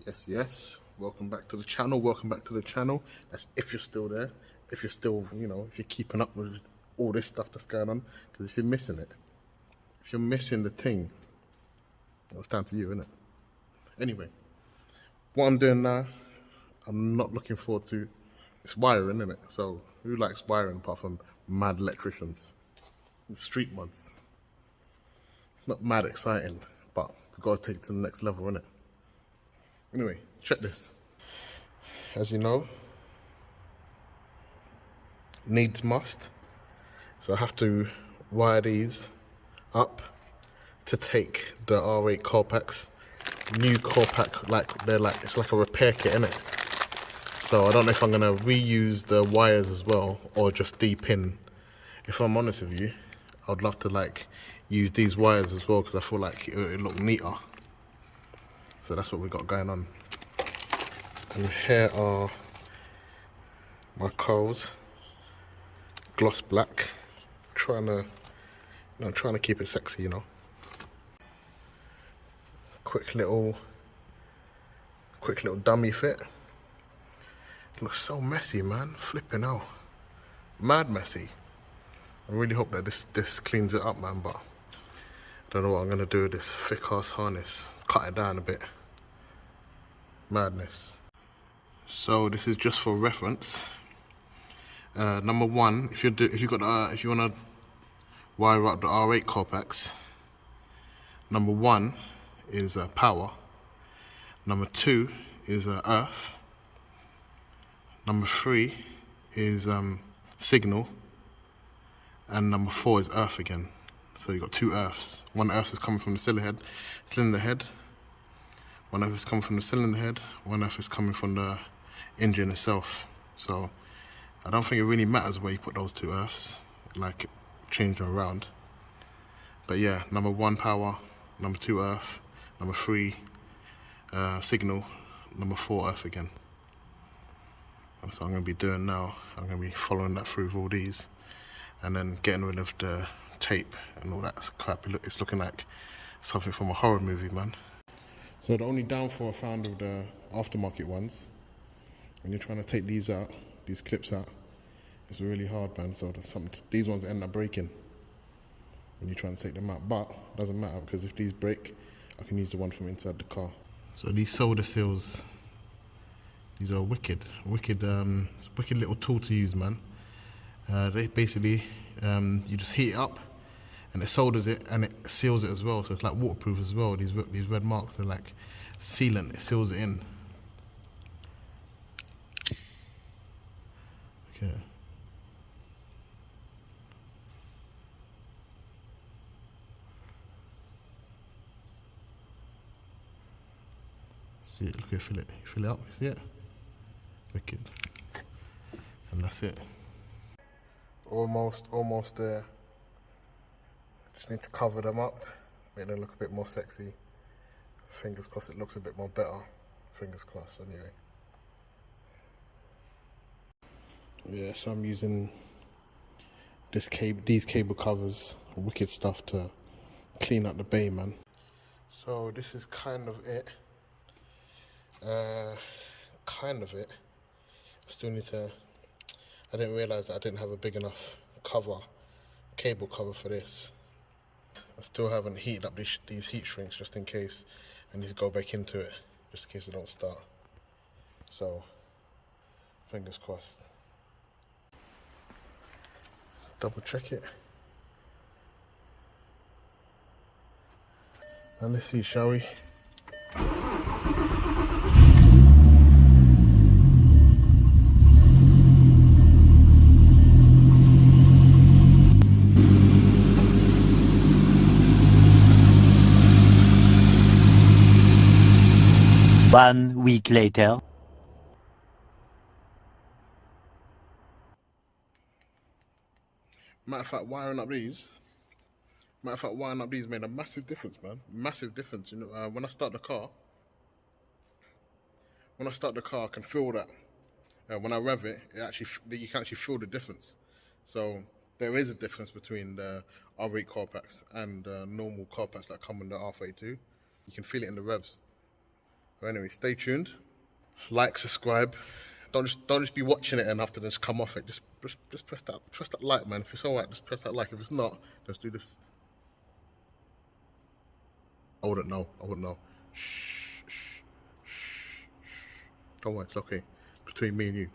Yes, welcome back to the channel. That's if you're still there, if you're still, if you're keeping up with all this stuff that's going on. Because if you're missing it, if you're missing the thing, it's down to you, isn't it? Anyway, what I'm doing now, I'm not looking forward to. It's wiring, isn't it? So who likes wiring apart from mad electricians? The street ones. It's not mad exciting, but we've got to take it to the next level, innit? Anyway, check this. As you know, needs must. So I have to wire these up to take the R8 core packs. New core pack, it's like a repair kit, innit? So I don't know if I'm gonna reuse the wires as well or just de-pin. If I'm honest with you, I'd love to use these wires as well because I feel like it look neater. So that's what we got going on. And here are my coils, gloss black. Trying to keep it sexy, Quick little dummy fit. It looks so messy, man. Flipping out, mad messy. I really hope that this cleans it up, man. But I don't know what I'm gonna do with this thick ass harness. Cut it down a bit. Madness. So this is just for reference. Number one, if you wanna wire up the R8 core packs, number one is power. Number two is earth. Number three is signal, and number four is earth again. So you've got two earths. One earth is coming from the cylinder head. One earth is coming from the cylinder head. One earth is coming from the engine itself. So I don't think it really matters where you put those two earths, change them around. But yeah, number one power, number two earth, number three signal, number four earth again. That's what I'm going to be doing now. I'm going to be following that through with all these and then getting rid of the tape and all that crap. It's looking like something from a horror movie, man. So the only downfall I found with the aftermarket ones, when you're trying to take these clips out, it's really hard, man. So these ones end up breaking when you're trying to take them out. But it doesn't matter because if these break, I can use the one from inside the car. So these solder seals, these are wicked little tool to use, man. They basically, you just heat it up and it solders it and it seals it as well. So it's like waterproof as well. These red marks are like sealant, it seals it in. Okay. See it, look, you fill it up, you see it? Wicked. And that's it. Almost there. Just need to cover them up, make them look a bit more sexy. Fingers crossed it looks a bit more better. Fingers crossed, anyway. Yeah, so I'm using these cable covers, wicked stuff to clean up the bay, man. So this is kind of it. I didn't realise that I didn't have a big enough cable cover for this. I still haven't heated up these heat shrinks just in case I need to go back into it, just in case it don't start. So, fingers crossed. Double check it. And let's see, shall we? One week later. Matter of fact, wiring up these made a massive difference, man. Massive difference. When I start the car, I can feel that. When I rev it, you can actually feel the difference. So there is a difference between the R8 car packs and normal car packs that come in the R32. You can feel it in the revs. So anyway, stay tuned. Like, subscribe. Don't just be watching it and after just come off it. Just press that like, man. If it's alright, just press that like. If it's not, just do this. I wouldn't know. Shh. Don't worry, it's okay. Between me and you.